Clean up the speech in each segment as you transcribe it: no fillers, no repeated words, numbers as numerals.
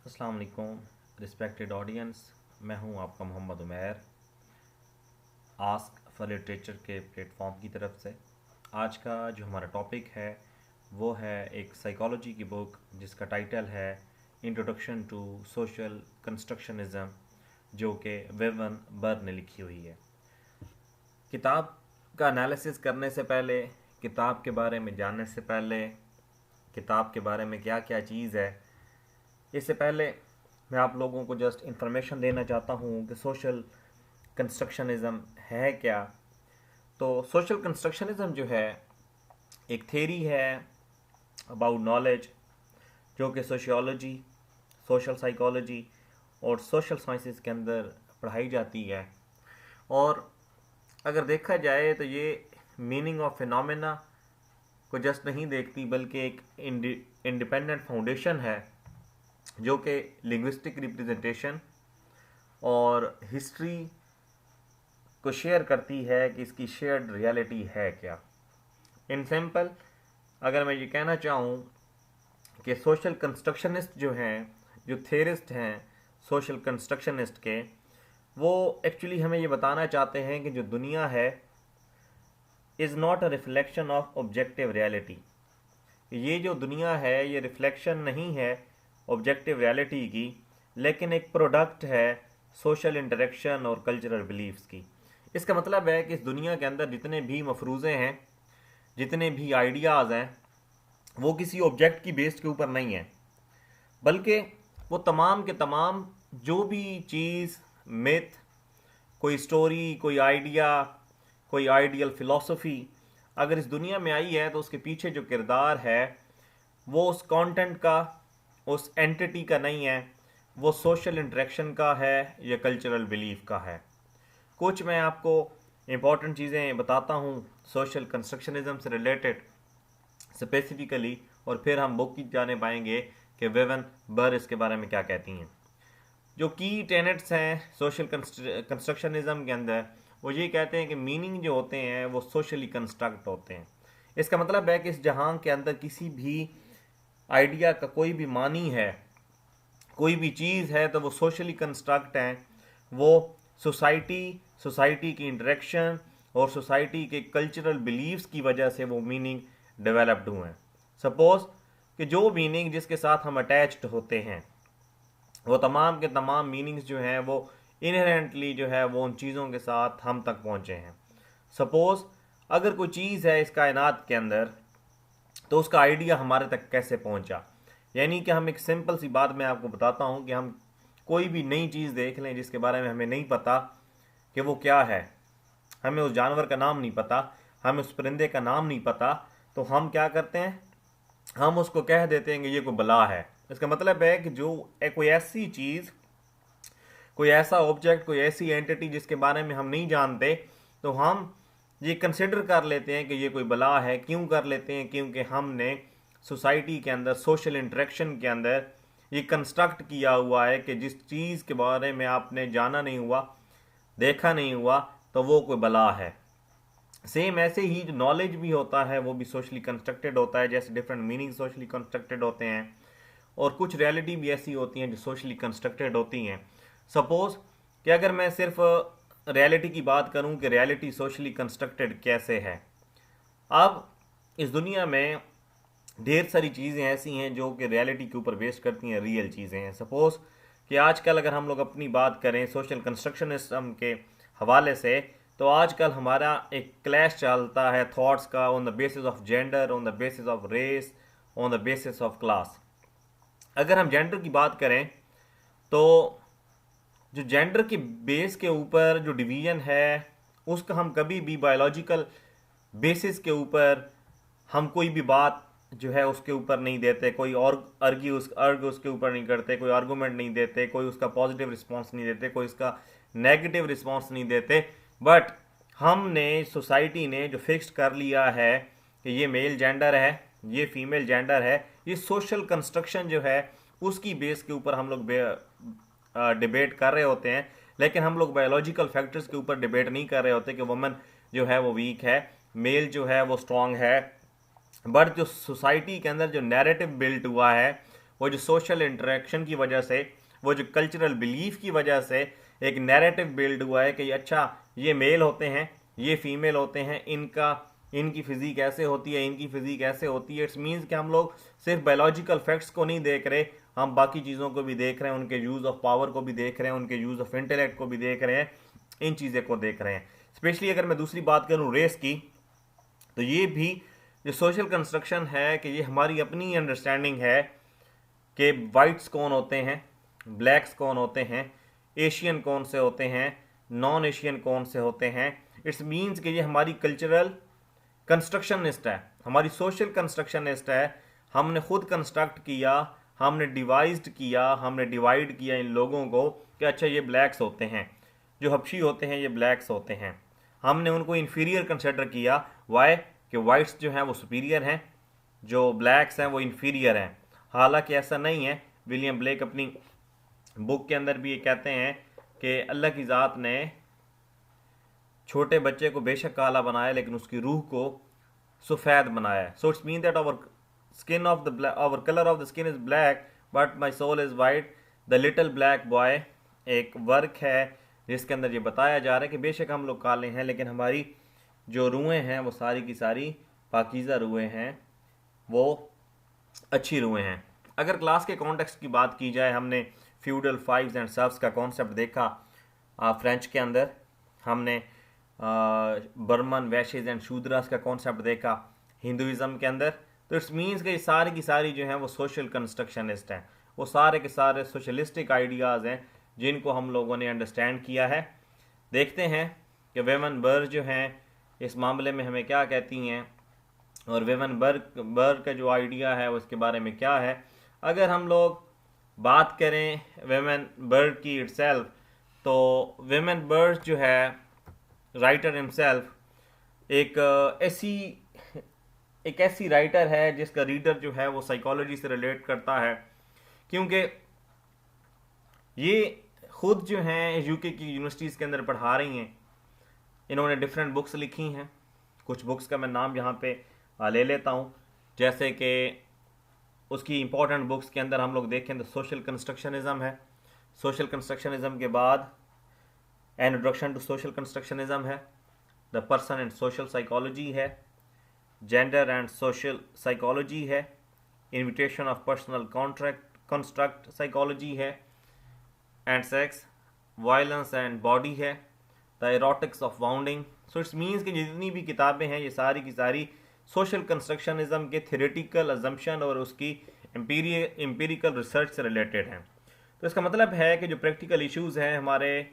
अस्सलाम वालेकुम respected audience. मैं हूं आपका Mohammad Umair, ask for literature के प्लेटफॉर्म की तरफ से। आज का जो हमारा टॉपिक है वो है एक साइकोलॉजी की बुक जिसका टाइटल है इंट्रोडक्शन टू सोशल कंस्ट्रक्शनिज़म, जो कि विवन बर ने लिखी हुई है। किताब का एनालिसिस करने से पहले, किताब के बारे में जानने से पहले, किताब के बारे में क्या क्या चीज़ है, इससे पहले मैं आप लोगों को जस्ट इंफॉर्मेशन देना चाहता हूँ कि सोशल कंस्ट्रक्शनिज़म है क्या। तो सोशल कंस्ट्रक्शनिज़म जो है एक थेरी है अबाउट नॉलेज, जो कि सोशियोलॉजी, सोशल साइकोलॉजी और सोशल साइंसेस के अंदर पढ़ाई जाती है। और अगर देखा जाए तो ये मीनिंग ऑफ फिनोमेना को जस्ट नहीं देखती, बल्कि एक इंडिपेंडेंट फाउंडेशन है जो कि लिंग्विस्टिक रिप्रेजेंटेशन और हिस्ट्री को शेयर करती है कि इसकी शेयर्ड रियलिटी है क्या। इन सिंपल अगर मैं ये कहना चाहूँ कि सोशल कंस्ट्रक्शनिस्ट जो हैं, जो थेरिस्ट हैं सोशल कंस्ट्रक्शनिस्ट के, वो एक्चुअली हमें ये बताना चाहते हैं कि जो दुनिया है is not a reflection of objective reality. ये जो दुनिया है ये रिफ्लेक्शन नहीं है ऑब्जेक्टिव रियलिटी की, लेकिन एक प्रोडक्ट है सोशल इंटरेक्शन और कल्चरल बिलीफ्स की। इसका मतलब है कि इस दुनिया के अंदर जितने भी मफरूज़े हैं, जितने भी आइडियाज़ हैं, वो किसी ऑब्जेक्ट की बेस के ऊपर नहीं है, बल्कि वो तमाम के तमाम जो भी चीज़, मिथ, कोई स्टोरी, कोई आइडिया, कोई आइडियल फ़िलॉसफी अगर इस दुनिया में आई है तो उसके पीछे जो किरदार है वो उस कंटेंट का, उस एंटिटी का नहीं है, वो सोशल इंटरेक्शन का है या कल्चरल बिलीफ का है। कुछ मैं आपको इम्पॉर्टेंट चीज़ें बताता हूँ सोशल कंस्ट्रक्शनिज्म से रिलेटेड स्पेसिफिकली, और फिर हम बुक की जाने पाएंगे कि विवन बर इसके बारे में क्या कहती हैं। जो की टेनेट्स हैं सोशल कंस्ट्रक्शनिज्म के अंदर, वो ये कहते हैं कि मीनिंग जो होते हैं वो सोशली कंस्ट्रक्ट होते हैं। इसका मतलब है कि इस जहां के अंदर किसी भी आइडिया का कोई भी मानी है, कोई भी चीज़ है, तो वो सोशली कंस्ट्रक्ट हैं। वो सोसाइटी की इंटरेक्शन और सोसाइटी के कल्चरल बिलीव्स की वजह से वो मीनिंग डेवलप्ड हुए हैं। सपोज कि जो मीनिंग जिसके साथ हम अटैच्ड होते हैं, वो तमाम के तमाम मीनिंग्स जो हैं वो इनहेरेंटली जो है वो उन चीज़ों के साथ हम तक पहुँचे हैं। सपोज़ अगर कोई चीज़ है इस कायनात के अंदर, तो उसका आइडिया हमारे तक कैसे पहुँचा। यानी कि हम एक सिंपल सी बात मैं आपको बताता हूँ कि हम कोई भी नई चीज़ देख लें जिसके बारे में हमें नहीं पता कि वो क्या है, हमें उस जानवर का नाम नहीं पता, हमें उस परिंदे का नाम नहीं पता, तो हम क्या करते हैं, हम उसको कह देते हैं कि ये कोई बला है। इसका मतलब है कि जो कोई ऐसी चीज़, कोई ऐसा ऑब्जेक्ट, कोई ऐसी एंटिटी जिसके बारे में हम नहीं जानते, तो हम ये कंसिडर कर लेते हैं कि ये कोई बला है। क्यों कर लेते हैं? क्योंकि हमने सोसाइटी के अंदर, सोशल इंटरेक्शन के अंदर ये कंस्ट्रक्ट किया हुआ है कि जिस चीज़ के बारे में आपने जाना नहीं हुआ, देखा नहीं हुआ, तो वो कोई बला है। सेम ऐसे ही जो नॉलेज भी होता है वो भी सोशली कंस्ट्रक्टेड होता है, जैसे डिफरेंट मीनिंग सोशली कंस्ट्रक्टेड होते हैं, और कुछ रियलिटी भी ऐसी होती हैं जो सोशली कंस्ट्रक्टेड होती हैं। सपोज कि अगर मैं सिर्फ रियलिटी की बात करूं कि रियलिटी सोशली कंस्ट्रक्टेड कैसे है। अब इस दुनिया में ढेर सारी चीज़ें ऐसी हैं जो कि रियलिटी के ऊपर बेस्ड करती हैं, रियल चीज़ें हैं। सपोज कि आजकल अगर हम लोग अपनी बात करें सोशल कंस्ट्रक्शनिज्म के हवाले से, तो आजकल हमारा एक क्लैश चलता है थॉट्स का on the basis of gender, on the basis of race, on the basis of class. अगर हम जेंडर की बात करें तो जो जेंडर के बेस के ऊपर जो डिवीजन है उसका हम कभी भी बायोलॉजिकल बेसिस के ऊपर हम कोई भी बात जो है उसके ऊपर नहीं देते, कोई और अर्ग उसके ऊपर नहीं करते, कोई आर्गूमेंट नहीं देते, कोई उसका पॉजिटिव रिस्पॉन्स नहीं देते, कोई उसका नेगेटिव रिस्पॉन्स नहीं देते। बट हमने, सोसाइटी ने जो फिक्स कर लिया है कि ये मेल जेंडर है, ये फीमेल जेंडर है, ये सोशल कंस्ट्रक्शन जो है उसकी बेस के ऊपर हम लोग डिबेट कर रहे होते हैं। लेकिन हम लोग बायोलॉजिकल फैक्टर्स के ऊपर डिबेट नहीं कर रहे होते कि वुमेन जो है वो वीक है, मेल जो है वो स्ट्रांग है। बट जो सोसाइटी के अंदर जो नैरेटिव बिल्ट हुआ है वो जो सोशल इंटरेक्शन की वजह से, वो जो कल्चरल बिलीफ की वजह से एक नैरेटिव बिल्ड हुआ है कि अच्छा ये मेल होते हैं, ये फीमेल होते हैं, इनकी फिजिक ऐसे होती है, इनकी फिजिक ऐसे होती है। इट्स मीन्स कि हम लोग सिर्फ बायोलॉजिकल फैक्ट्स को नहीं देख रहे, हम बाकी चीज़ों को भी देख रहे हैं, उनके यूज़ ऑफ पावर को भी देख रहे हैं, उनके यूज़ ऑफ इंटेलेक्ट को भी देख रहे हैं, इन चीज़ें को देख रहे हैं। स्पेशली अगर मैं दूसरी बात करूँ रेस की, तो ये भी जो सोशल कंस्ट्रक्शन है कि ये हमारी अपनी अंडरस्टैंडिंग है कि वाइट्स कौन होते हैं, ब्लैक्स कौन होते हैं, एशियन कौन से होते हैं, नॉन एशियन कौन से होते हैं। इट्स मीन्स कि ये हमारी कल्चरल कंस्ट्रक्शनिस्ट है, हमारी सोशल कंस्ट्रक्शनिस्ट है। हमने खुद कंस्ट्रक्ट किया, हमने डिवाइज्ड किया, हमने डिवाइड किया इन लोगों को कि अच्छा ये ब्लैक्स होते हैं, जो हबशी होते हैं ये ब्लैक्स होते हैं। हमने उनको इन्फीरियर कंसिडर किया। वाई? कि वाइट्स जो हैं वो सुपीरियर हैं, जो ब्लैक्स हैं वो इन्फीरियर हैं। हालांकि ऐसा नहीं है। विलियम ब्लेक अपनी बुक के अंदर भी ये कहते हैं कि अल्लाह की ज़ात ने छोटे बच्चे को बेशक काला बनाया लेकिन उसकी रूह को सफ़ेद बनाया है। So it's mean that our colour of the skin is black but my soul is white. The little black boy एक वर्क है जिसके अंदर ये बताया जा रहा है कि बेशक हम लोग काले हैं लेकिन हमारी जो रूहें हैं वो सारी की सारी पाकीज़ा रूहें हैं, वो अच्छी रूहें हैं। अगर क्लास के कॉन्टेक्स्ट की बात की जाए, हमने फ्यूडल फाइव्स एंड सर्व्स का कॉन्सेप्ट देखा फ्रेंच के अंदर, हमने बर्मन वैशेज एंड शूद्रास का कॉन्सेप्ट देखा हिंदुज़म के अंदर। तो इट्स मीन्स कि सारी की सारी जो हैं वो सोशल कंस्ट्रक्शनिस्ट हैं, वो सारे के सारे सोशलिस्टिक आइडियाज़ हैं जिनको हम लोगों ने अंडरस्टैंड किया है। देखते हैं कि वेमन बर्ग जो हैं इस मामले में हमें क्या कहती हैं और वेमन बर्ग का जो आइडिया है उसके बारे में क्या है। अगर हम लोग बात करें वेमन बर्ग की इटसेल्फ, तो वेमन बर्ग जो है राइटर हिमसेल्फ एक ऐसी राइटर है जिसका रीडर जो है वो साइकोलॉजी से रिलेट करता है, क्योंकि ये खुद जो हैं यूके की यूनिवर्सिटीज़ के अंदर पढ़ा रही हैं। इन्होंने डिफरेंट बुक्स लिखी हैं। कुछ बुक्स का मैं नाम यहाँ पे ले लेता हूँ, जैसे कि उसकी इंपॉर्टेंट बुक्स के अंदर हम लोग देखें तो सोशल कंस्ट्रक्शनिज्म है, सोशल कंस्ट्रक्शनिज्म के बाद इंट्रोडक्शन टू सोशल कंस्ट्रक्शनिज्म है, the person and social psychology है, जेंडर एंड सोशल साइकोलॉजी है, invitation of personal construct psychology है, and sex, violence and body है, the erotics of wounding. So it's means कि जितनी भी किताबें हैं ये सारी की सारी सोशल कंस्ट्रक्शनिज्म के थ्योरेटिकल अजम्पशन और उसकी एम्पिरिकल रिसर्च से रिलेटेड हैं। तो इसका मतलब है कि जो प्रैक्टिकल इश्यूज़ हैं हमारे,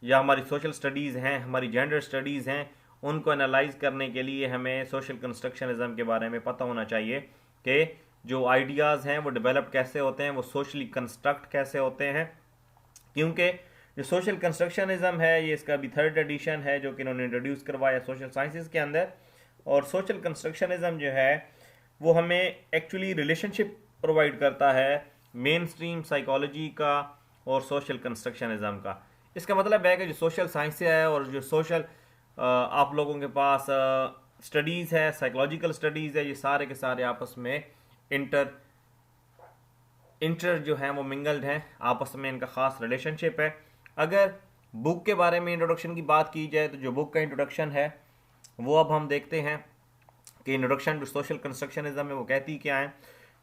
या हमारी सोशल स्टडीज़ हैं, हमारी जेंडर स्टडीज़ हैं, उनको एनालाइज करने के लिए हमें सोशल कंस्ट्रक्शनिज्म के बारे में पता होना चाहिए कि जो आइडियाज़ हैं वो डेवलप कैसे होते हैं, वो सोशली कंस्ट्रक्ट कैसे होते हैं। क्योंकि जो सोशल कंस्ट्रक्शनिज्म है ये इसका भी 3rd एडिशन है जो कि इन्होंने इंट्रोड्यूस करवाया सोशल साइंसेस के अंदर। और सोशल कंस्ट्रक्शनिज्म जो है वो हमें एक्चुअली रिलेशनशिप प्रोवाइड करता है मेन स्ट्रीम साइकोलॉजी का और सोशल कंस्ट्रक्शनिज्म का। इसका मतलब है कि जो सोशल साइंस है और जो सोशल आप लोगों के पास स्टडीज़ है, साइकोलॉजिकल स्टडीज़ है, ये सारे के सारे आपस में इंटर जो हैं वो मिंगल्ड हैं, आपस में इनका ख़ास रिलेशनशिप है। अगर बुक के बारे में इंट्रोडक्शन की बात की जाए तो जो बुक का इंट्रोडक्शन है वो अब हम देखते हैं कि इंट्रोडक्शन टू सोशल कंस्ट्रक्शनिज्म में वो कहती क्या है।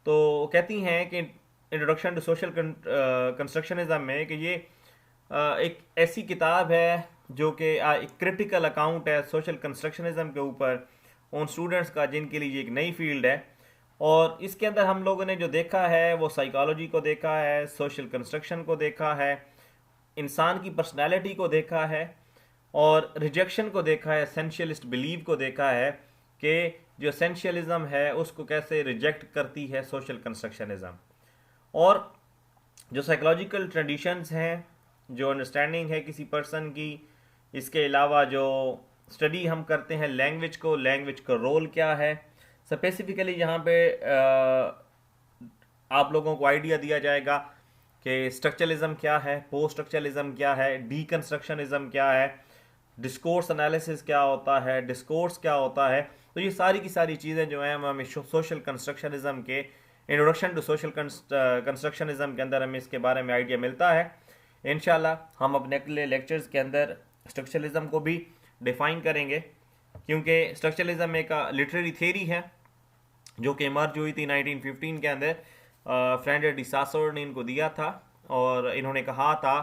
तो कहती हैं कि इंट्रोडक्शन टू सोशल कंस्ट्रक्शनिज्म में कि ये एक ऐसी किताब है जो कि एक क्रिटिकल अकाउंट है सोशल कंस्ट्रक्शनिज्म के ऊपर उन स्टूडेंट्स का जिनके लिए ये एक नई फील्ड है। और इसके अंदर हम लोगों ने जो देखा है वो साइकोलॉजी को देखा है, सोशल कंस्ट्रक्शन को देखा है, इंसान की पर्सनैलिटी को देखा है और रिजेक्शन को देखा है, एसेंशियलिस्ट बिलीव को देखा है कि जो एसेंशियलिज्म है उसको कैसे रिजेक्ट करती है सोशल कंस्ट्रक्शनिज्म। और जो साइकोलॉजिकल ट्रेडिशंस हैं, जो अंडरस्टैंडिंग है किसी पर्सन की, इसके अलावा जो स्टडी हम करते हैं लैंग्वेज को, लैंग्वेज का रोल क्या है, स्पेसिफिकली यहाँ पे आप लोगों को आइडिया दिया जाएगा कि स्ट्रक्चरलिज्म क्या है, पोस्ट स्ट्रक्चरलिज्म क्या है, डीकंस्ट्रक्शनिज्म क्या है, डिस्कोर्स एनालिसिस क्या होता है, डिस्कोर्स क्या होता है। तो ये सारी की सारी चीज़ें जो हैं हमें सोशल कंस्ट्रक्शनिज्म के इंट्रोडक्शन टू सोशल कंस्ट्रक्शनिज्म के अंदर हमें इसके बारे में आइडिया मिलता है। इंशाल्लाह हम अपने अगले लेक्चर्स के अंदर स्ट्रक्चरलिज्म को भी डिफाइन करेंगे, क्योंकि स्ट्रक्चरलिज्म एक लिटरेरी थियरी है जो कि इमर्ज हुई थी 1915 के अंदर। फ्रेंड डी सासोर ने इनको दिया था और इन्होंने कहा था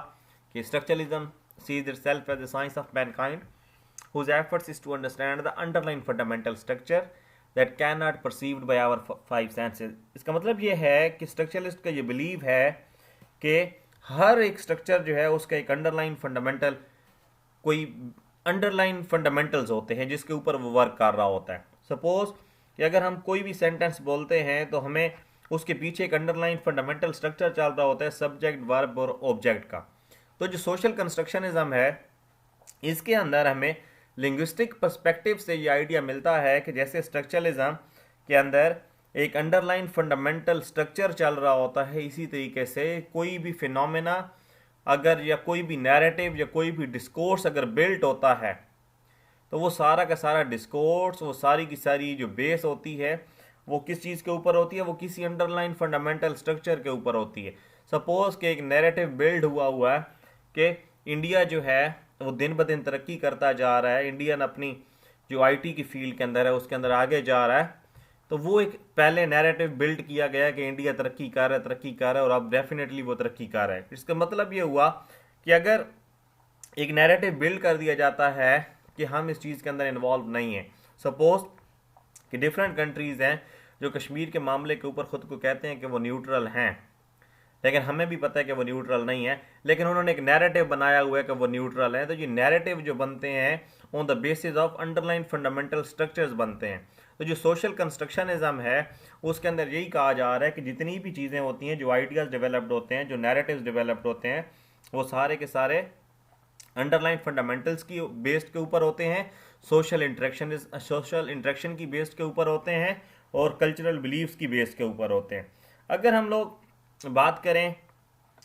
कि structuralism sees itself as the science of mankind whose efforts is to understand the underlying fundamental structure that cannot perceived by our five senses। इसका मतलब ये है कि स्ट्रक्चरलिस्ट का ये बिलीव है कि हर एक स्ट्रक्चर जो है उसका एक अंडरलाइन फंडामेंटल कोई अंडरलाइन फंडामेंटल्स होते हैं जिसके ऊपर वो वर्क कर रहा होता है। सपोज कि अगर हम कोई भी सेंटेंस बोलते हैं तो हमें उसके पीछे एक अंडरलाइन फंडामेंटल स्ट्रक्चर चल रहा होता है, सब्जेक्ट, वर्ब और ऑब्जेक्ट का। तो जो सोशल कंस्ट्रक्शनिज्म है इसके अंदर हमें लिंग्विस्टिक पर्सपेक्टिव से ये आइडिया मिलता है कि जैसे स्ट्रक्चरलिज्म के अंदर एक अंडरलाइन फंडामेंटल स्ट्रक्चर चल रहा होता है, इसी तरीके से कोई भी फिनोमेना अगर या कोई भी नैरेटिव या कोई भी डिस्कोर्स अगर बिल्ट होता है तो वो सारा का सारा डिस्कोर्स, वो सारी की सारी जो बेस होती है वो किस चीज़ के ऊपर होती है, वो किसी अंडरलाइन फंडामेंटल स्ट्रक्चर के ऊपर होती है। सपोज कि एक नैरेटिव बिल्ड हुआ है कि इंडिया जो है वो दिन ब दिन तरक्की करता जा रहा है, इंडियन अपनी जो आईटी की फील्ड के अंदर है उसके अंदर आगे जा रहा है, तो वो एक पहले नैरेटिव बिल्ड किया गया कि इंडिया तरक्की कर रहा है और अब डेफिनेटली वो तरक्की कर रहा है। इसका मतलब ये हुआ कि अगर एक नैरेटिव बिल्ड कर दिया जाता है कि हम इस चीज़ के अंदर इन्वॉल्व नहीं हैं, सपोज कि डिफरेंट कंट्रीज़ हैं जो कश्मीर के मामले के ऊपर ख़ुद को कहते हैं कि वो न्यूट्रल हैं, लेकिन हमें भी पता है कि वो न्यूट्रल नहीं है, लेकिन उन्होंने एक नैरेटिव बनाया हुआ है कि वो न्यूट्रल है। तो ये नैरेटिव जो बनते हैं on the basis of underline fundamental structures बनते हैं। तो जो सोशल कंस्ट्रक्शनिज्म है उसके अंदर यही कहा जा रहा है कि जितनी भी चीज़ें होती हैं, जो आइडियाज़ डेवलप्ड होते हैं, जो नैरेटिव्स डेवलप्ड होते हैं, वो सारे के सारे अंडरलाइन फंडामेंटल्स की बेस्ड के ऊपर होते हैं, सोशल इंट्रैक्शन की बेस्ड के ऊपर होते हैं और कल्चरल बिलीव्स की बेस के ऊपर होते हैं। अगर हम लोग बात करें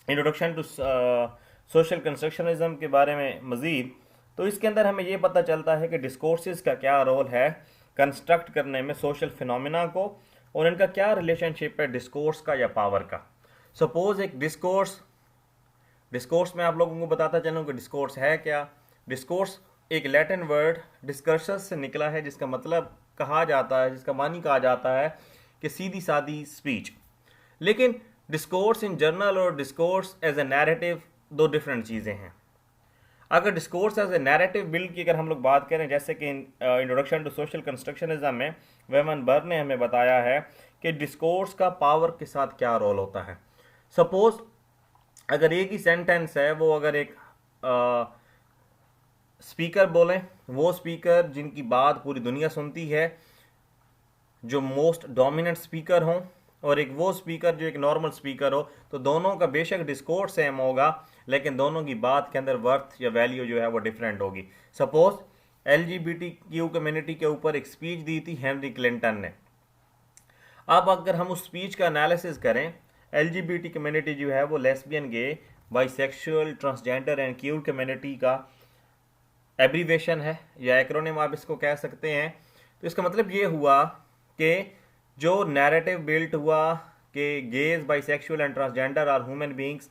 इंट्रोडक्शन टू सोशल कंस्ट्रक्शनिज्म के बारे में मज़ीद, तो इसके अंदर हमें ये पता चलता है कि डिस्कोर्सेस का क्या रोल है कंस्ट्रक्ट करने में सोशल फिनोमिना को, और इनका क्या रिलेशनशिप है डिस्कोर्स का या पावर का। सपोज एक डिस्कोर्स में आप लोगों को बताता चलूँ कि डिस्कोर्स है क्या। डिस्कोर्स एक लैटिन वर्ड डिस्कर्सस से निकला है जिसका मतलब कहा जाता है, जिसका मानी कहा जाता है कि सीधी सादी स्पीच। लेकिन डिस्कोर्स इन जर्नल और डिस्कोर्स एज ए नैरेटिव दो डिफरेंट चीज़ें हैं। अगर discourse as a narrative build की अगर हम लोग बात करें, जैसे कि इंट्रोडक्शन टू सोशल कंस्ट्रक्शनिज्म में वेमन बर ने हमें बताया है कि डिस्कोर्स का पावर के साथ क्या रोल होता है। सपोज अगर एक ही सेंटेंस है, वो अगर एक स्पीकर बोलें, वो स्पीकर जिनकी बात पूरी दुनिया सुनती है, जो मोस्ट डोमिनेंट स्पीकर हों, और एक वो स्पीकर जो एक नॉर्मल स्पीकर हो, तो दोनों का बेशक डिस्कोर्स सेम होगा लेकिन दोनों की बात के अंदर वर्थ या वैल्यू जो है वो डिफरेंट होगी। सपोज LGBTQ कम्युनिटी के ऊपर एक स्पीच दी थी हेनरी क्लिंटन ने। अब अगर हम उस स्पीच का एनालिसिस करें, LGBT कम्युनिटी जो है वो lesbian, gay, bisexual, transgender and queer community का एब्रीवेशन है या एक्रोनिम आप इसको कह सकते हैं। तो इसका मतलब ये हुआ कि जो नैरेटिव बिल्ट हुआ कि gays, bisexual and transgender are human beings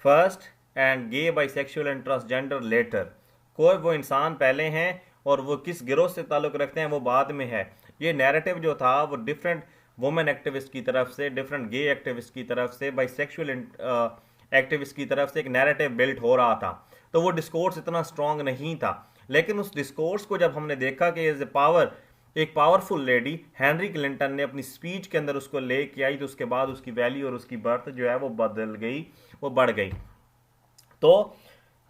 first and gay, bisexual and transgender later, कोई वो इंसान पहले हैं और वो किस गिरोह से ताल्लुक़ रखते हैं वो बाद में है। ये नैरेटिव जो था वो डिफरेंट वुमेन एक्टिविस्ट की तरफ से, डिफरेंट गे एक्टिविस्ट की तरफ से, बाइसेक्सुअल एक्टिविस्ट की तरफ से एक नैरेटिव बिल्ट हो रहा था। तो वो डिस्कोर्स इतना स्ट्रॉन्ग नहीं था, लेकिन उस डिस्कोर्स को जब हमने देखा कि एज ए पावर, एक पावरफुल लेडी हेनरी क्लिंटन ने अपनी स्पीच के अंदर उसको लेके आई, तो उसके बाद उसकी वैल्यू और उसकी बर्थ जो है वो बदल गई, वो बढ़ गई। तो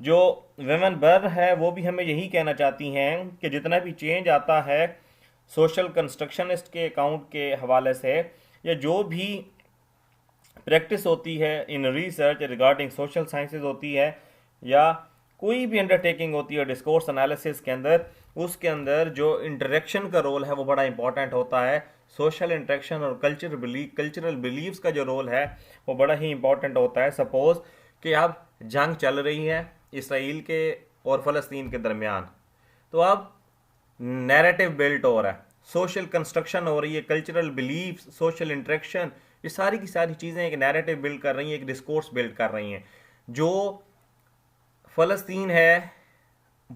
जो वेमन बर है वो भी हमें यही कहना चाहती हैं कि जितना भी चेंज आता है सोशल कंस्ट्रक्शनिस्ट के अकाउंट के हवाले से, या जो भी प्रैक्टिस होती है in research regarding social sciences होती है, या कोई भी अंडरटेकिंग होती है डिस्कोर्स एनालिसिस के अंदर, उसके अंदर जो इंटरेक्शन का रोल है वो बड़ा इंपॉर्टेंट होता है। सोशल इंटरेक्शन और कल्चरल बिलीव्स का जो रोल है वो बड़ा ही इंपॉर्टेंट होता है। सपोज कि अब जंग चल रही है इसराइल के और फ़लस्तीन के दरमियान, तो अब नैरेटिव बिल्ट हो रहा है। सोशल कंस्ट्रक्शन हो रही है, कल्चरल बिलीफ, सोशल इंटरेक्शन, ये सारी की सारी चीज़ें एक नैरेटिव बिल्ड कर रही हैं, एक डिस्कोर्स बिल्ड कर रही हैं। जो फ़लस्तीन है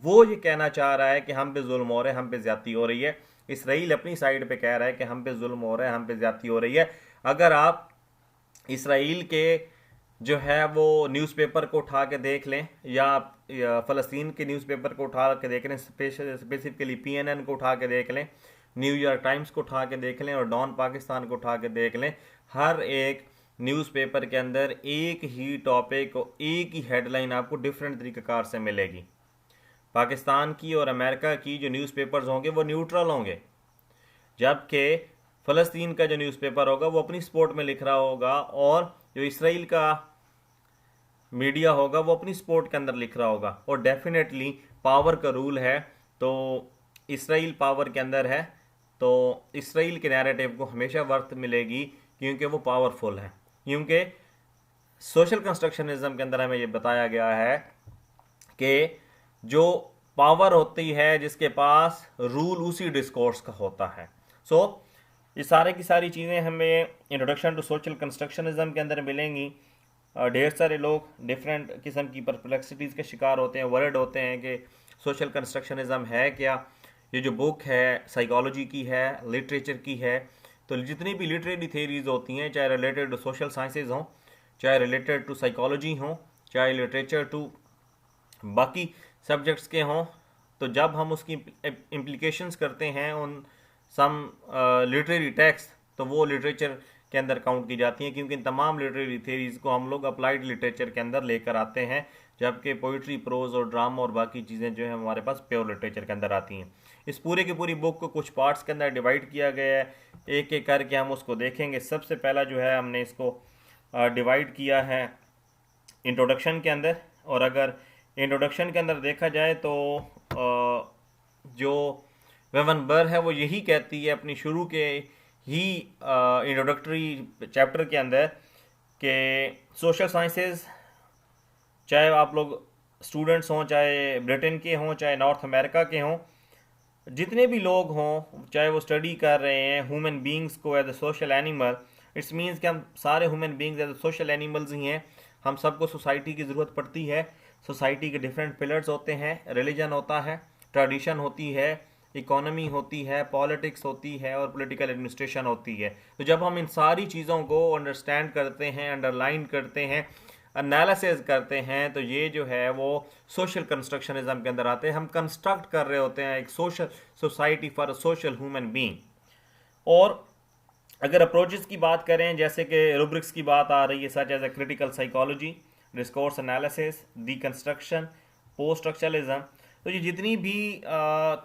वो ये कहना चाह रहा है कि हम पे जुल्म हो रहा है, हम पे ज़्यादती हो रही है। इसराइल अपनी साइड पे कह रहा है कि हम पे जुल्म हो रहा है, हम पे ज़्यादती हो रही है। अगर आप इसराइल के जो है वो न्यूज़पेपर को उठा के देख लें, या फ़लस्तीन के न्यूज़पेपर को उठा के देख लें, स्पेसिफिकली PNN को उठा के देख लें, न्यूयॉर्क टाइम्स को उठा के देख लें और डॉन पाकिस्तान को उठा के देख लें, हर एक न्यूज़पेपर के अंदर एक ही टॉपिक और एक ही हेडलाइन आपको डिफरेंट तरीक़ेकार से मिलेगी। पाकिस्तान की और अमेरिका की जो न्यूज़पेपर्स होंगे वो न्यूट्रल होंगे, जबकि फ़लस्तीन का जो न्यूज़पेपर होगा वो अपनी स्पोर्ट में लिख रहा होगा, और जो इसराइल का मीडिया होगा वो अपनी स्पोर्ट के अंदर लिख रहा होगा। और डेफिनेटली पावर का रूल है, तो इसराइल पावर के अंदर है, तो इसराइल के नैरेटिव को हमेशा वर्थ मिलेगी, क्योंकि वो पावरफुल है। क्योंकि सोशल कंस्ट्रक्शनिज्म के अंदर हमें ये बताया गया है कि जो पावर होती है जिसके पास, रूल उसी डिस्कोर्स का होता है। सो ये सारे की सारी चीज़ें हमें इंट्रोडक्शन टू सोशल कंस्ट्रक्शनिज्म के अंदर मिलेंगी। ढेर सारे लोग डिफरेंट किस्म की परप्लेक्सिटीज़ के शिकार होते हैं, वर्ड होते हैं कि सोशल कंस्ट्रक्शनिज्म है क्या। ये जो बुक है साइकोलॉजी की है, लिटरेचर की है, तो जितनी भी लिटरेरी थेरीज होती हैं, चाहे रिलेटेड टू सोशल साइंसेज हों, चाहे रिलेटेड टू साइकोलॉजी हों, चाहे लिटरेचर टू बाकी सब्जेक्ट्स के हों, तो जब हम उसकी इम्प्लीकेशंस करते हैं उन सम लिटरेरी टेक्स्ट, तो वो लिटरेचर के अंदर काउंट की जाती हैं, क्योंकि इन तमाम लिटरेरी थेरीज को हम लोग अप्लाइड लिटरेचर के अंदर लेकर आते हैं, जबकि पोइट्री, प्रोज और ड्रामा और बाकी चीज़ें जो है हमारे पास प्योर लिटरेचर के अंदर आती हैं। इस पूरे की पूरी बुक को कुछ पार्ट्स के अंदर डिवाइड किया गया है, एक एक करके हम उसको देखेंगे। सबसे पहला जो है हमने इसको डिवाइड किया है इंट्रोडक्शन के अंदर, और अगर इंट्रोडक्शन के अंदर देखा जाए तो जो वेवन बर है वो यही कहती है अपनी शुरू के ही इंट्रोडक्टरी चैप्टर के अंदर कि सोशल साइंसेज, चाहे आप लोग स्टूडेंट्स हों, चाहे ब्रिटेन के हों, चाहे नॉर्थ अमेरिका के हों, जितने भी लोग हों, चाहे वो स्टडी कर रहे हैं ह्यूमन बींग्स को as a social animal, it's means कि हम सारे human beings as a social animals ही हैं। हम सबको सोसाइटी की ज़रूरत पड़ती है। सोसाइटी के डिफरेंट पिलर्स होते हैं, रिलीजन होता है, ट्रेडिशन होती है, इकोनॉमी होती है, पॉलिटिक्स होती है और पॉलिटिकल एडमिनिस्ट्रेशन होती है। तो जब हम इन सारी चीज़ों को अंडरस्टैंड करते हैं, अंडरलाइन करते हैं, एनालिसिस करते हैं, तो ये जो है वो सोशल कंस्ट्रक्शनिज्म के अंदर आते हैं। हम कंस्ट्रक्ट कर रहे होते हैं एक social society for a social human being. और अगर अप्रोचेस की बात करें, जैसे कि रूब्रिक्स की बात आ रही है, such as a critical psychology, discourse analysis, deconstruction, post structuralism, तो ये जितनी भी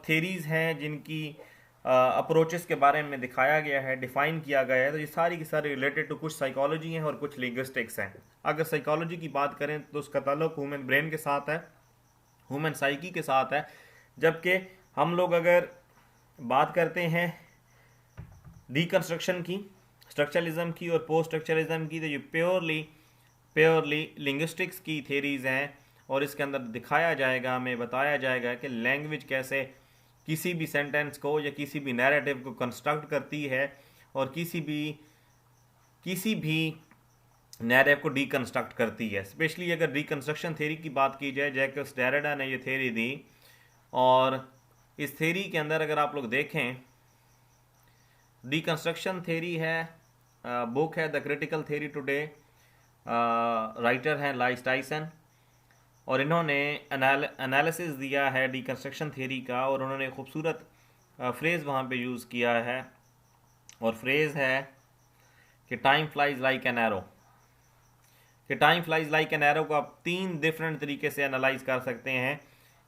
थेरीज़ हैं जिनकी अप्रोचेस के बारे में दिखाया गया है, डिफ़ाइन किया गया है, तो ये सारी की सारी रिलेटेड टू कुछ साइकोलॉजी हैं और कुछ लिंग्विस्टिक्स हैं। अगर साइकोलॉजी की बात करें तो उसका ताल्लुक ह्यूमन ब्रेन के साथ है, ह्यूमन साइकी के साथ है, जबकि हम लोग अगर बात करते हैं डीकंस्ट्रक्शन की, स्ट्रक्चरलिज्म की और पोस्ट स्ट्रक्चरलिज्म की, तो ये प्योरली लिंग्विस्टिक्स की थेरीज़ हैं। और इसके अंदर दिखाया जाएगा, हमें बताया जाएगा कि लैंग्वेज कैसे किसी भी सेंटेंस को या किसी भी नैरेटिव को कंस्ट्रक्ट करती है, और किसी भी नैरेटिव को डीकंस्ट्रक्ट करती है। स्पेशली अगर डीकंस्ट्रक्शन थ्योरी की बात की जाए, जैकब्स डेरिडा ने ये थ्योरी दी, और इस थ्योरी के अंदर अगर आप लोग देखें, डीकंस्ट्रक्शन थ्योरी है, बुक है the critical theory today, writer हैं लाइस टाइसन, और इन्होंने एनालिसिस दिया है डीकंस्ट्रक्शन थ्योरी का, और उन्होंने खूबसूरत फ्रेज़ वहाँ पे यूज़ किया है, और फ्रेज़ है कि time flies like an arrow. कि time flies like an arrow को आप 3 डिफरेंट तरीके से एनालाइज कर सकते हैं।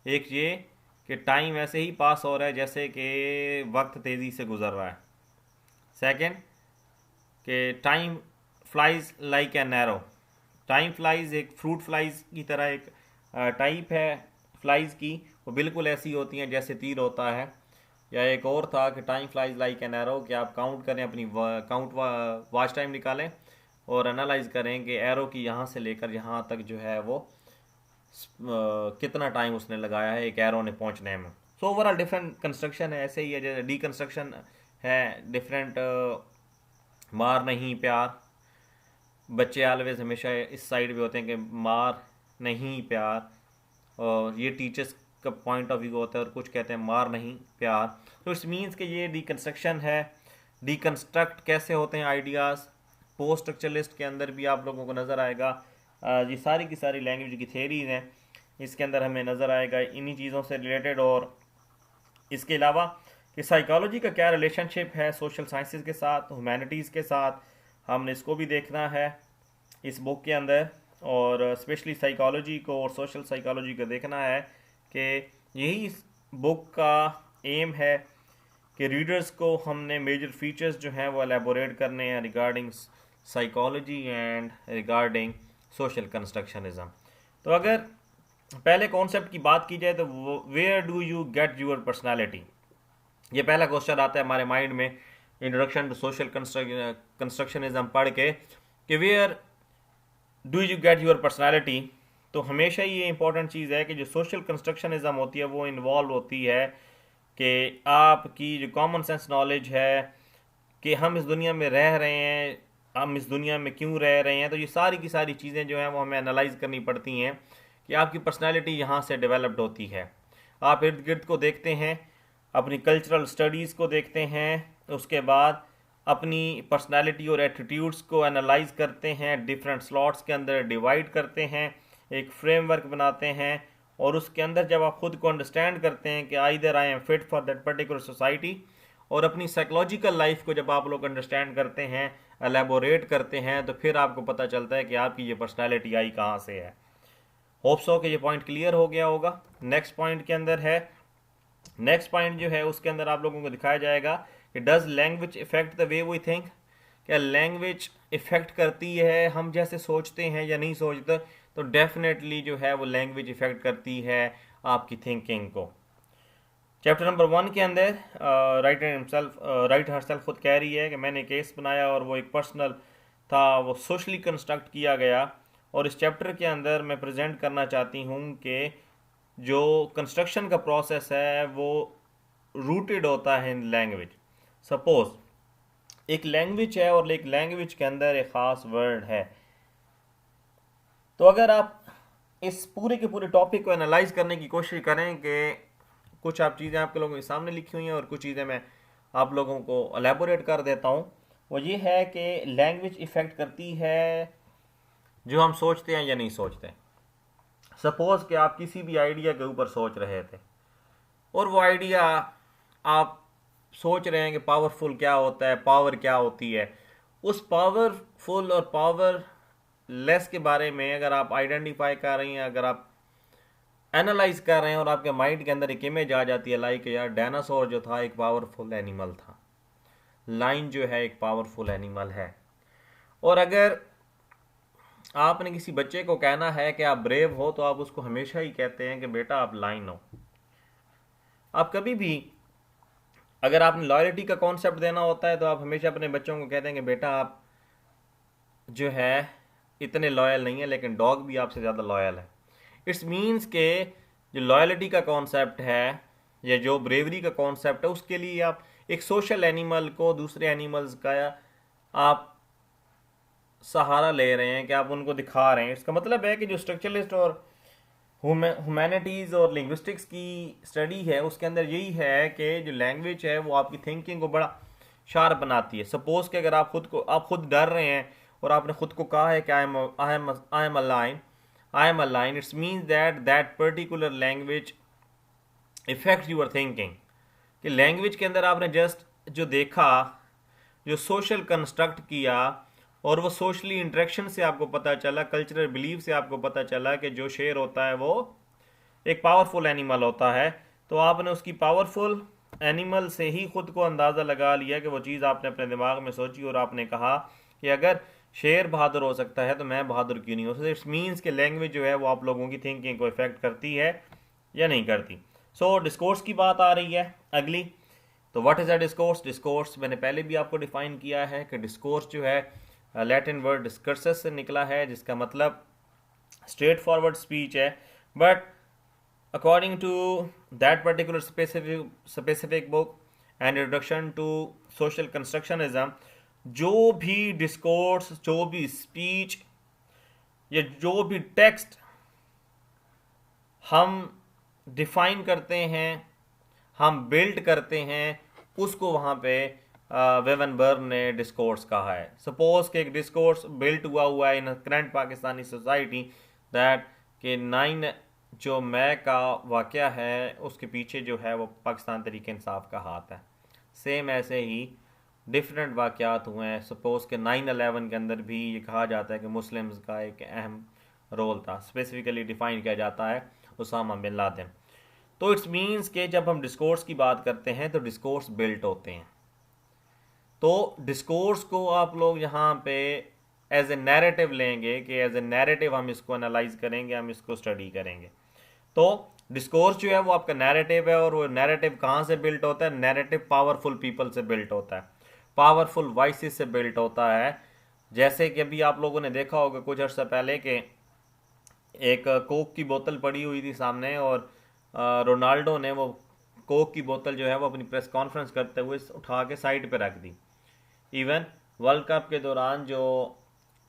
एक ये कि टाइम ऐसे ही पास हो रहा है जैसे कि वक्त तेज़ी से गुजर रहा है। सेकंड कि time flies like an arrow, time flies एक फ्रूट फ्लाइज की तरह एक टाइप है फ्लाइज की, वो बिल्कुल ऐसी होती हैं जैसे तीर होता है। या एक और था कि time flies like an arrow, कि आप काउंट करें, अपनी वॉच टाइम निकालें और एनालाइज करें कि एरो की यहाँ से लेकर यहाँ तक जो है वो कितना टाइम उसने लगाया है एक एरो ने पहुँचने में। सो ओवरऑल डिफरेंट कंस्ट्रक्शन है, ऐसे ही है जैसे डीकंस्ट्रक्शन है डिफरेंट, मार नहीं प्यार। बच्चे ऑलवेज हमेशा इस साइड पे होते हैं कि मार नहीं प्यार, और ये टीचर्स का पॉइंट ऑफ व्यू होता है, और कुछ कहते हैं मार नहीं प्यार। तो इट्स मीन्स कि ये डिकन्स्ट्रक्शन है, डिकन्स्ट्रक्ट कैसे होते हैं आइडियाज़। पोस्ट स्ट्रक्चरलिस्ट के अंदर भी आप लोगों को नज़र आएगा, ये सारी की सारी लैंग्वेज की थेरीज हैं, इसके अंदर हमें नज़र आएगा इन्हीं चीज़ों से रिलेटेड। और इसके अलावा कि साइकोलॉजी का क्या रिलेशनशिप है सोशल साइंसेज के साथ, ह्यूमैनिटीज़ के साथ, हमने इसको भी देखना है इस बुक के अंदर। और स्पेशली साइकोलॉजी को और सोशल साइकोलॉजी को देखना है कि यही इस बुक का एम है कि रीडर्स को हमने मेजर फीचर्स जो हैं वो एलेबोरेट करने हैं regarding psychology and regarding social constructionism. तो अगर पहले कॉन्सेप्ट की बात की जाए तो where do you get your personality, ये पहला क्वेश्चन आता है हमारे माइंड में इंट्रोडक्शन टू सोशल कंस्ट्रक्शनिज्म पढ़ के कि where do you get your personality. तो हमेशा ही ये इंपॉर्टेंट चीज़ है कि जो सोशल कंस्ट्रक्शनिज्म होती है वो इन्वॉल्व होती है कि आपकी जो कॉमन सेंस नॉलेज है कि हम इस दुनिया में रह रहे हैं, हम इस दुनिया में क्यों रह रहे हैं, तो ये सारी की सारी चीज़ें जो हैं वो हमें एनालाइज करनी पड़ती हैं कि आपकी पर्सनैलिटी यहाँ से डेवलप्ड होती है। आप इर्द गिर्द को देखते हैं, अपनी कल्चरल स्टडीज़ को देखते हैं, उसके बाद अपनी पर्सनालिटी और एटीट्यूड्स को एनालाइज करते हैं, डिफरेंट स्लॉट्स के अंदर डिवाइड करते हैं, एक फ्रेमवर्क बनाते हैं, और उसके अंदर जब आप खुद को अंडरस्टैंड करते हैं कि either I am fit for that particular society, और अपनी साइकोलॉजिकल लाइफ को जब आप लोग अंडरस्टैंड करते हैं, एलेबोरेट करते हैं, तो फिर आपको पता चलता है कि आपकी ये पर्सनैलिटी आई कहाँ से है। होप सो कि ये पॉइंट क्लियर हो गया होगा। नेक्स्ट पॉइंट के अंदर है, नेक्स्ट पॉइंट जो है उसके अंदर आप लोगों को दिखाया जाएगा कि does language effect the way we think, क्या लैंग्वेज इफेक्ट करती है हम जैसे सोचते हैं या नहीं सोचते। तो डेफिनेटली जो है वो लैंग्वेज इफेक्ट करती है आपकी थिंकिंग को। चैप्टर नंबर 1 के अंदर राइट हरसेल्फ खुद कह रही है कि मैंने केस बनाया और वो एक पर्सनल था, वो सोशली कंस्ट्रक्ट किया गया। और इस चैप्टर के अंदर मैं प्रेजेंट करना चाहती हूँ कि जो कंस्ट्रक्शन का प्रोसेस है वो रूटेड होता है इन लैंग्वेज। सपोज एक लैंग्वेज है और एक लैंग्वेज के अंदर एक ख़ास वर्ड है, तो अगर आप इस पूरे के पूरे टॉपिक को एनालाइज करने की कोशिश करें कि कुछ आप चीज़ें आपके लोगों के सामने लिखी हुई हैं और कुछ चीज़ें मैं आप लोगों को एलेबोरेट कर देता हूँ, वो ये है कि लैंग्वेज इफ़ेक्ट करती है जो हम सोचते हैं या नहीं सोचते। सपोज़ कि आप किसी भी आइडिया के ऊपर सोच रहे थे और वो आइडिया आप सोच रहे हैं कि पावरफुल क्या होता है, पावर क्या होती है। उस पावरफुल और पावर लेस के बारे में अगर आप आइडेंटिफाई कर रही हैं, अगर आप एनालाइज कर रहे हैं और आपके माइंड के अंदर एक इमेज आ जाती है लाइक यार डायनासोर जो था एक पावरफुल एनिमल था, लाइन जो है एक पावरफुल एनिमल है। और अगर आपने किसी बच्चे को कहना है कि आप ब्रेव हो तो आप उसको हमेशा ही कहते हैं कि बेटा आप लाइन हो। आप कभी भी अगर आपने लॉयल्टी का कॉन्सेप्ट देना होता है तो आप हमेशा अपने बच्चों को कहते हैं कि बेटा आप जो है इतने लॉयल नहीं है, लेकिन डॉग भी आपसे ज़्यादा लॉयल है। इट्स मीन्स के जो लॉयल्टी का कॉन्सेप्ट है या जो ब्रेवरी का कॉन्सेप्ट है उसके लिए आप एक सोशल एनिमल को दूसरे एनिमल्स का आप सहारा ले रहे हैं, कि आप उनको दिखा रहे हैं। इसका मतलब है कि जो स्ट्रक्चरलिस्ट और ह्यूमैनिटीज़ और लिंग्विस्टिक्स की स्टडी है उसके अंदर यही है कि जो लैंग्वेज है वो आपकी थिंकिंग को बड़ा शार्प बनाती है। सपोज़ कि अगर आप खुद डर रहे हैं और आपने खुद को कहा है कि I am a line, it's means that particular language effect you're thinking. कि लैंग्वेज के अंदर आपने जस्ट जो देखा, जो सोशल कंस्ट्रक्ट किया, और वो सोशली इंटरेक्शन से आपको पता चला, कल्चरल बिलीव से आपको पता चला कि जो शेर होता है वो एक पावरफुल एनिमल होता है, तो आपने उसकी पावरफुल एनिमल से ही खुद को अंदाज़ा लगा लिया कि वो चीज़ आपने अपने दिमाग में सोची और आपने कहा कि अगर शेर बहादुर हो सकता है तो मैं बहादुर क्यों नहीं हो सकता। इट्स मीन्स कि लैंग्वेज जो है वो आप लोगों की थिंकिंग को इफेक्ट करती है या नहीं करती। सो डिस्कोर्स की बात आ रही है अगली। तो what is a discourse? Discourse मैंने पहले भी आपको डिफाइन किया है कि डिस्कोर्स जो है लैटिन वर्ड डिस्कर्सस से निकला है, जिसका मतलब स्ट्रेट फॉरवर्ड स्पीच है। But according to that particular specific book and introduction to social constructionism, जो भी डिस्कोर्स, जो भी स्पीच या जो भी टेक्स्ट हम डिफाइन करते हैं, हम बिल्ड करते हैं, उसको वहाँ पे वेवनबर्ग ने डिस्कोर्स कहा है। सपोज कि एक डिस्कोर्स बिल्ट हुआ है इन करंट पाकिस्तानी सोसाइटी दैट कि 9 जो मई का वाक़या है उसके पीछे जो है वो पाकिस्तान तहरीक इंसाफ का हाथ है। सेम ऐसे ही डिफरेंट वाक़यात हुए हैं। सपोज कि 9/11 के अंदर भी ये कहा जाता है कि मुस्लिम्स का एक अहम रोल था, स्पेसिफिकली डिफाइन किया जाता है उसामा बिन लादेन। तो इट्स मीन्स कि जब हम डिस्कोर्स की बात करते हैं तो डिस्कोर्स बिल्ट होते हैं। तो डिस्कोर्स को आप लोग यहाँ पे एज ए नैरेटिव लेंगे कि एज ए नैरेटिव हम इसको एनालाइज करेंगे, हम इसको स्टडी करेंगे। तो डिस्कोर्स जो है वो आपका नैरेटिव है, और वो नैरेटिव कहाँ से बिल्ट होता है? नैरेटिव पावरफुल पीपल से बिल्ट होता है, पावरफुल वॉइसेस से बिल्ट होता है। जैसे कि अभी आप लोगों ने देखा होगा कुछ अर्सा पहले कि एक कोक की बोतल पड़ी हुई थी सामने, और रोनाल्डो ने वो कोक की बोतल जो है वो अपनी प्रेस कॉन्फ्रेंस करते हुए उठा के साइड पे रख दी। इवन वर्ल्ड कप के दौरान जो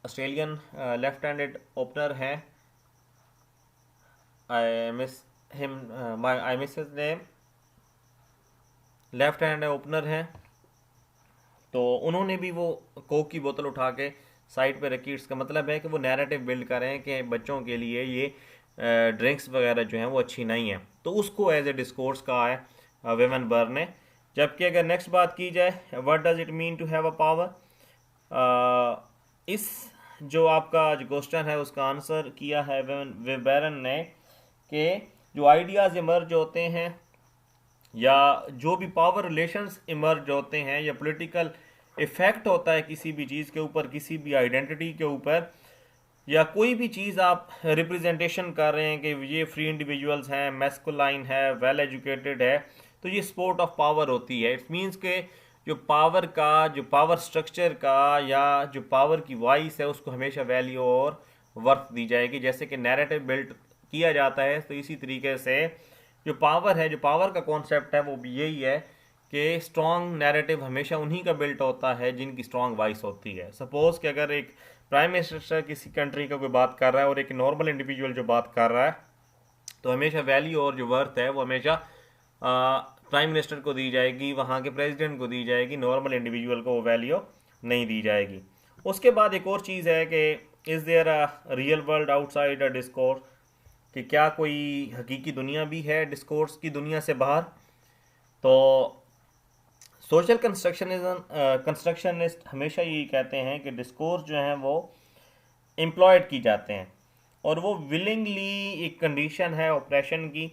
ऑस्ट्रेलियन लेफ्ट हैंडेड ओपनर हैं, I miss his name, left hand opener हैं, तो उन्होंने भी वो कोक की बोतल उठा के साइड पे रखी। इसका मतलब है कि वो नैरेटिव बिल्ड कर रहे हैं कि बच्चों के लिए ये ड्रिंक्स वगैरह जो हैं वो अच्छी नहीं है। तो उसको एज ए डिस्कोर्स कहा है वेवनबर्ग ने। जबकि अगर नेक्स्ट बात की जाए, what does it mean to have a power, इस जो आपका जो क्वेश्चन है उसका आंसर किया है वेबरन ने कि जो आइडियाज़ इमर्ज होते हैं या जो भी पावर रिलेशंस इमर्ज होते हैं या पॉलिटिकल इफेक्ट होता है किसी भी चीज़ के ऊपर, किसी भी आइडेंटिटी के ऊपर, या कोई भी चीज़ आप रिप्रेजेंटेशन कर रहे हैं कि ये फ्री इंडिविजुअल्स हैं, मैस्कुलाइन है, वेल एजुकेटेड है, तो ये स्पोर्ट ऑफ पावर होती है। इट्स मीन्स के जो पावर का, जो पावर स्ट्रक्चर का या जो पावर की वॉइस है उसको हमेशा वैल्यू और वर्थ दी जाएगी। जैसे कि नैरेटिव बिल्ड किया जाता है, तो इसी तरीके से जो पावर है, जो पावर का कॉन्सेप्ट है वो भी यही है कि स्ट्रॉन्ग नैरेटिव हमेशा उन्हीं का बिल्ट होता है जिनकी स्ट्रॉन्ग वॉइस होती है। सपोज कि अगर एक प्राइम मिनिस्टर किसी कंट्री का कोई बात कर रहा है और एक नॉर्मल इंडिविजुअल जो बात कर रहा है, तो हमेशा वैल्यू और जो वर्थ है वो हमेशा प्राइम मिनिस्टर को दी जाएगी, वहाँ के प्रेसिडेंट को दी जाएगी, नॉर्मल इंडिविजुअल को वो वैल्यू नहीं दी जाएगी। उसके बाद एक और चीज़ है कि is there a real world outside a discourse, कि क्या कोई हकीकी दुनिया भी है डिस्कोर्स की दुनिया से बाहर। तो सोशल कंस्ट्रक्शनिस्ट हमेशा यही कहते हैं कि डिस्कोर्स जो हैं वो एम्प्लॉयड की जाते हैं, और वो विलिंगली एक कंडीशन है ऑपरेशन की।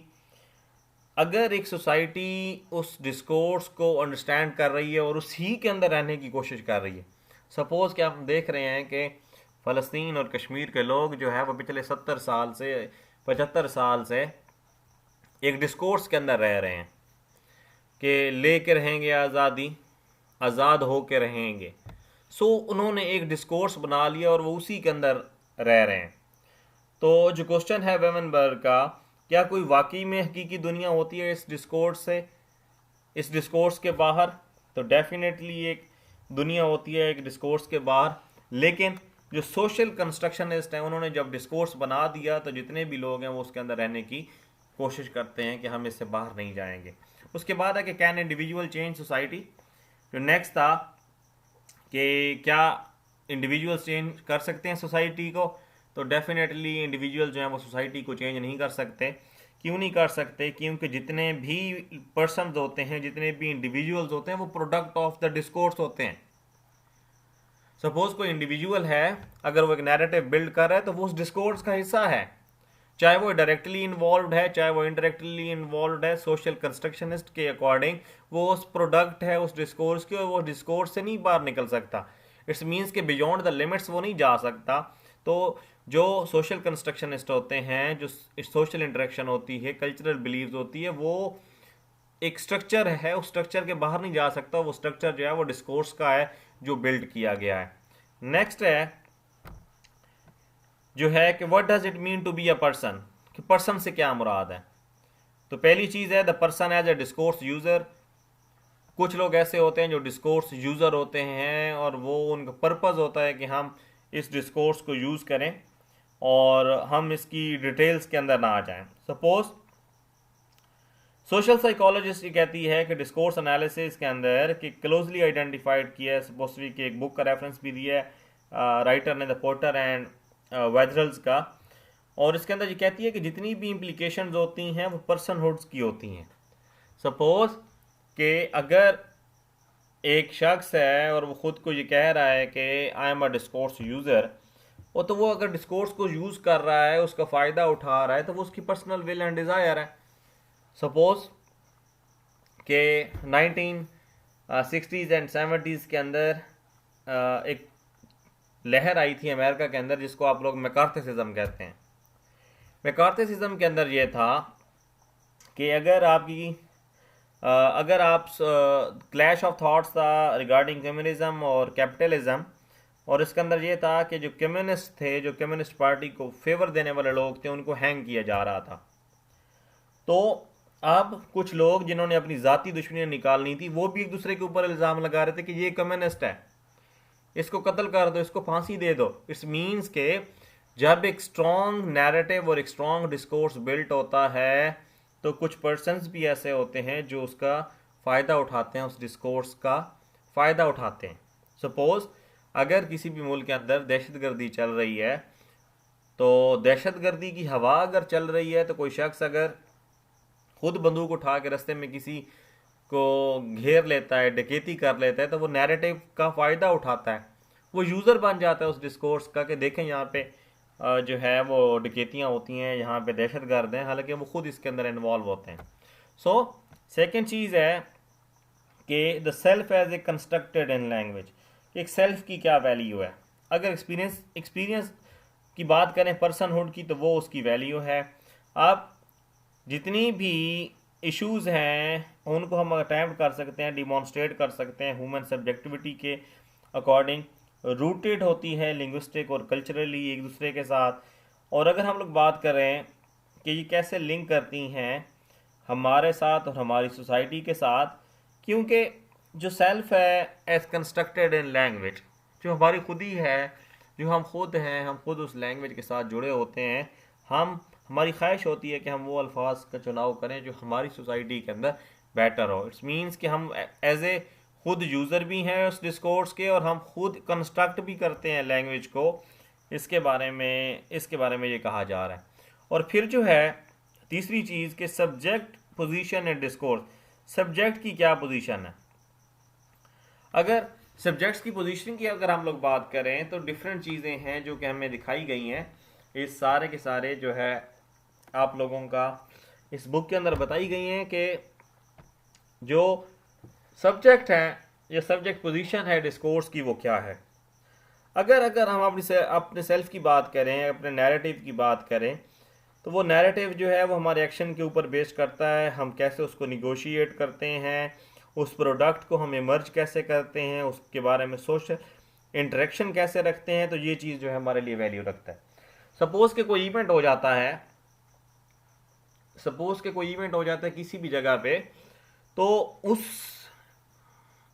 अगर एक सोसाइटी उस डिस्कोर्स को अंडरस्टैंड कर रही है और उसी के अंदर रहने की कोशिश कर रही है, सपोज़ कि हम देख रहे हैं कि फ़लस्तीन और कश्मीर के लोग जो है वो पिछले 70 साल से 75 साल से एक डिस्कोर्स के अंदर रह रहे हैं कि लेके रहेंगे आज़ादी, आज़ाद हो के रहेंगे। सो उन्होंने एक डिस्कोर्स बना लिया और वो उसी के अंदर रह रहे हैं। तो जो क्वेश्चन है वेवनबर्ग का, क्या कोई वाकई में हकीकी दुनिया होती है इस डिस्कोर्स से, इस डिस्कोर्स के बाहर? तो डेफिनेटली एक दुनिया होती है एक डिस्कोर्स के बाहर। लेकिन जो सोशल कंस्ट्रक्शनिस्ट हैं उन्होंने जब डिस्कोर्स बना दिया तो जितने भी लोग हैं वो उसके अंदर रहने की कोशिश करते हैं कि हम इससे बाहर नहीं जाएंगे। उसके बाद है कि कैन इंडिविजुअल चेंज सोसाइटी। जो नेक्स्ट था कि क्या इंडिविजुअल चेंज कर सकते हैं सोसाइटी को, तो डेफिनेटली इंडिविजुअल जो हैं वो सोसाइटी को चेंज नहीं कर सकते। क्यों नहीं कर सकते? क्योंकि जितने भी पर्सन्स होते हैं, जितने भी इंडिविजुअल्स होते हैं, वो प्रोडक्ट ऑफ द डिस्कोर्स होते हैं। सपोज कोई इंडिविजुअल है, अगर वो एक नैरेटिव बिल्ड कर रहा है तो वो उस डिस्कोर्स का हिस्सा है, चाहे वो डायरेक्टली इन्वॉल्व है चाहे वो इनडायरेक्टली इन्वॉल्व है। सोशल कंस्ट्रक्शनिस्ट के अकॉर्डिंग वो उस प्रोडक्ट है उस डिस्कोर्स के, और वो डिस्कोर्स से नहीं बाहर निकल सकता। इट्स मीन्स के बियॉन्ड द लिमिट्स वो नहीं जा सकता। तो जो सोशल कंस्ट्रक्शनिस्ट होते हैं, जो सोशल इंटरेक्शन होती है, कल्चरल बिलीव्स होती है, वो एक स्ट्रक्चर है, उस स्ट्रक्चर के बाहर नहीं जा सकता। वो स्ट्रक्चर जो है वो डिस्कोर्स का है जो बिल्ड किया गया है। नेक्स्ट है जो है कि what does it mean to be a person, कि पर्सन से क्या मुराद है। तो पहली चीज़ है the person as a discourse user, कुछ लोग ऐसे होते हैं जो डिस्कोर्स यूज़र होते हैं और वो उनका पर्पज़ होता है कि हम इस डिस्कोर्स को यूज़ करें और हम इसकी डिटेल्स के अंदर ना आ जाएं। सपोज़ सोशल साइकोलॉजिस्ट ये कहती है कि डिस्कोर्स एनालिसिस के अंदर कि क्लोजली आइडेंटिफाइड किया है, सपोजली कि एक बुक का रेफरेंस भी दिया है राइटर ने, द पोर्टर एंड वेदरल्स का, और इसके अंदर ये कहती है कि जितनी भी इम्प्लीकेशंस होती हैं वो पर्सनहुड्स की होती हैं। सपोज कि अगर एक शख्स है और वो ख़ुद को ये कह रहा है कि I am a discourse user, और तो वो अगर डिस्कोर्स को यूज़ कर रहा है, उसका फ़ायदा उठा रहा है, तो वो उसकी पर्सनल विल एंड डिज़ायर है। सपोज़ कि 1960s एंड 70s के अंदर एक लहर आई थी अमेरिका के अंदर जिसको आप लोग मैकार्थीसिज्म कहते हैं। मैकार्थीसिज्म के अंदर ये था कि अगर आप क्लैश ऑफ थॉट्स था रिगार्डिंग कम्युनिज्म और कैपिटलिज्म, और इसके अंदर ये था कि जो कम्युनिस्ट थे, जो कम्युनिस्ट पार्टी को फेवर देने वाले लोग थे, उनको हैंग किया जा रहा था। तो अब कुछ लोग जिन्होंने अपनी ज़ाती दुश्मनियाँ निकालनी थी, वो भी एक दूसरे के ऊपर इल्ज़ाम लगा रहे थे कि ये कम्युनिस्ट है, इसको कत्ल कर दो, इसको फांसी दे दो। इट्स मीन्स के जब एक स्ट्रॉन्ग नैरेटिव और एक स्ट्रॉन्ग डिस्कोर्स बिल्ट होता है तो कुछ पर्सन्स भी ऐसे होते हैं जो उसका फ़ायदा उठाते हैं, उस डिस्कोर्स का फ़ायदा उठाते हैं। सपोज़ अगर किसी भी मुल्क के अंदर दहशतगर्दी चल रही है, तो दहशतगर्दी की हवा अगर चल रही है, तो कोई शख्स अगर खुद बंदूक उठा के रास्ते में किसी को घेर लेता है, डकैती कर लेता है, तो वो नैरेटिव का फ़ायदा उठाता है, वो यूज़र बन जाता है उस डिस्कोर्स का कि देखें यहाँ पे जो है वो डकैतियाँ होती हैं, यहाँ पे दहशतगर्द हैं, हालांकि वो खुद इसके अंदर इन्वॉल्व होते हैं। सो सेकंड चीज़ है कि the self as a constructed in language, एक सेल्फ की क्या वैल्यू है। अगर एक्सपीरियंस की बात करें पर्सनहुड की, तो वो उसकी वैल्यू है। आप जितनी भी इश्यूज़ हैं उनको हम अटैम्प्ट कर सकते हैं, डिमॉन्स्ट्रेट कर सकते हैं ह्यूमन सब्जेक्टिविटी के अकॉर्डिंग, रूटेड होती है लिंग्विस्टिक और कल्चरली एक दूसरे के साथ। और अगर हम लोग बात करें कि ये कैसे लिंक करती हैं हमारे साथ और हमारी सोसाइटी के साथ, क्योंकि जो सेल्फ है एज कंस्ट्रक्टेड इन लैंग्वेज, जो हमारी खुद ही है, जो हम खुद हैं, हम खुद उस लैंग्वेज के साथ जुड़े होते हैं। हमारी ख्वाहिश होती है कि हम वो अल्फाज का चुनाव करें जो हमारी सोसाइटी के अंदर बेटर हो। इट्स मीन्स कि हम एज ए खुद यूज़र भी हैं उस डिस्कोर्स के, और हम खुद कंस्ट्रक्ट भी करते हैं लैंग्वेज को। इसके बारे में ये कहा जा रहा है। और फिर जो है तीसरी चीज़ कि subject position and discourse, subject की क्या पोजीशन है। अगर सब्जेक्ट्स की पोजीशन की अगर हम लोग बात करें तो डिफरेंट चीज़ें हैं जो कि हमें दिखाई गई हैं। इस सारे के सारे जो है आप लोगों का इस बुक के अंदर बताई गई हैं कि जो सब्जेक्ट है या सब्जेक्ट पोजीशन है डिस्कोर्स की, वो क्या है। अगर हम अपने सेल्फ की बात करें, अपने नैरेटिव की बात करें, तो वो नैरेटिव जो है वो हमारे एक्शन के ऊपर बेस करता है। हम कैसे उसको निगोशिएट करते हैं, उस प्रोडक्ट को हम इमर्ज कैसे करते हैं, उसके बारे में सोशल इंटरेक्शन कैसे रखते हैं, तो ये चीज़ जो है हमारे लिए वैल्यू रखता है। सपोज़ के कोई इवेंट हो जाता है किसी भी जगह पे, तो उस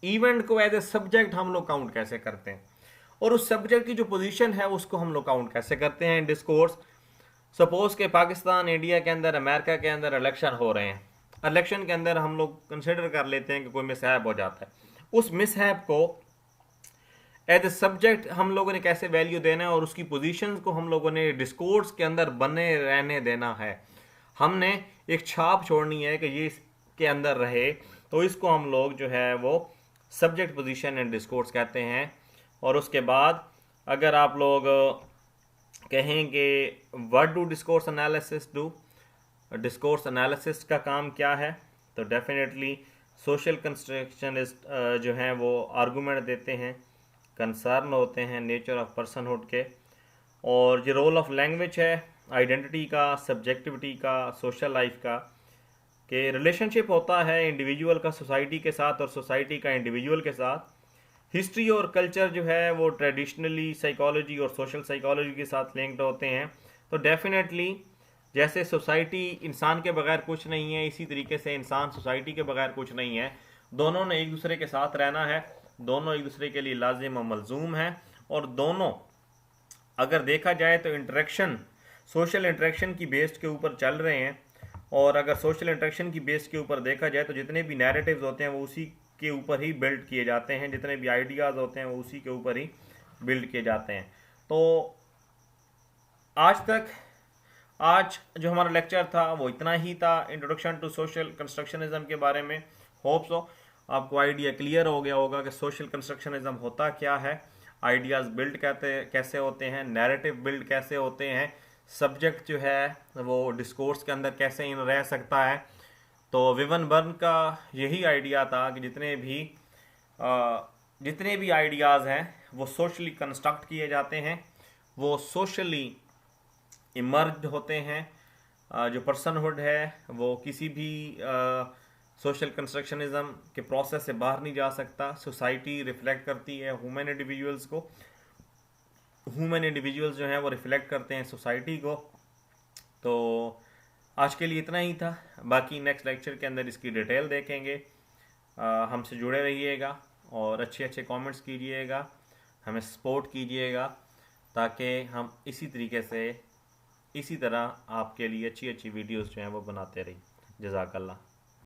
इवेंट को एज ए सब्जेक्ट हम लोग काउंट कैसे करते हैं, और उस सब्जेक्ट की जो पोजीशन है उसको हम लोग काउंट कैसे करते हैं डिस्कोर्स। सपोज़ के पाकिस्तान, इंडिया के अंदर, अमेरिका के अंदर इलेक्शन हो रहे हैं। इलेक्शन के अंदर हम लोग कंसिडर कर लेते हैं कि कोई मिसहैप हो जाता है। उस मिसहैप को एज ए सब्जेक्ट हम लोगों ने कैसे वैल्यू देना है, और उसकी पोजीशंस को हम लोगों ने डिस्कोर्स के अंदर बने रहने देना है। हमने एक छाप छोड़नी है कि ये इसके अंदर रहे, तो इसको हम लोग जो है वो सब्जेक्ट पोजीशन एंड डिस्कोर्स कहते हैं। और उसके बाद अगर आप लोग कहें कि what do discourse analysis do, discourse analysis का काम क्या है, तो डेफिनेटली सोशल कंस्ट्रक्शनिस्ट जो हैं वो आर्गूमेंट देते हैं, कंसर्न होते हैं नेचर ऑफ पर्सनहुड के। और जो रोल ऑफ लैंग्वेज है आइडेंटिटी का, सब्जेक्टिविटी का, सोशल लाइफ का, कि रिलेशनशिप होता है इंडिविजुअल का सोसाइटी के साथ और सोसाइटी का इंडिविजुअल के साथ। हिस्ट्री और कल्चर जो है वो ट्रेडिशनली साइकोलॉजी और सोशल साइकोलॉजी के साथ लिंक्ड होते हैं। तो डेफिनेटली जैसे सोसाइटी इंसान के बगैर कुछ नहीं है, इसी तरीके से इंसान सोसाइटी के बगैर कुछ नहीं है। दोनों ने एक दूसरे के साथ रहना है, दोनों एक दूसरे के लिए लाजिम व मलजूम हैं, और दोनों अगर देखा जाए तो इंटरेक्शन, सोशल इंटरेक्शन की बेस के ऊपर चल रहे हैं। और अगर सोशल इंटरेक्शन की बेस के ऊपर देखा जाए तो जितने भी नैरेटिव्स होते हैं वो उसी के ऊपर ही बिल्ड किए जाते हैं, जितने भी आइडियाज़ होते हैं वो उसी के ऊपर ही बिल्ड किए जाते हैं। तो आज जो हमारा लेक्चर था वो इतना ही था, इंट्रोडक्शन टू सोशल कंस्ट्रक्शनिज्म के बारे में। होप सो आपको आइडिया क्लियर हो गया होगा कि सोशल कंस्ट्रक्शनिज्म होता क्या है, आइडियाज़ बिल्ड कैसे होते हैं, नैरेटिव बिल्ड कैसे होते हैं, सब्जेक्ट जो है वो डिस्कोर्स के अंदर कैसे इन रह सकता है। तो विवन बर्न का यही आइडिया था कि जितने भी आइडियाज़ हैं वो सोशली कंस्ट्रक्ट किए जाते हैं, वो सोशली इमर्ज होते हैं। जो पर्सनहुड है वो किसी भी सोशल कंस्ट्रक्शनिज्म के प्रोसेस से बाहर नहीं जा सकता। सोसाइटी रिफ्लेक्ट करती है ह्यूमन इंडिविजुअल्स को, ह्यूमन इंडिविजुअल्स जो हैं वो रिफ्लेक्ट करते हैं सोसाइटी को। तो आज के लिए इतना ही था, बाकी नेक्स्ट लेक्चर के अंदर इसकी डिटेल देखेंगे। हमसे जुड़े रहिएगा और अच्छे अच्छे कमेंट्स कीजिएगा, हमें सपोर्ट कीजिएगा, ताकि हम इसी तरीके से इसी तरह आपके लिए अच्छी अच्छी वीडियोस जो हैं वो बनाते रहिए। जज़ाकल्लाह।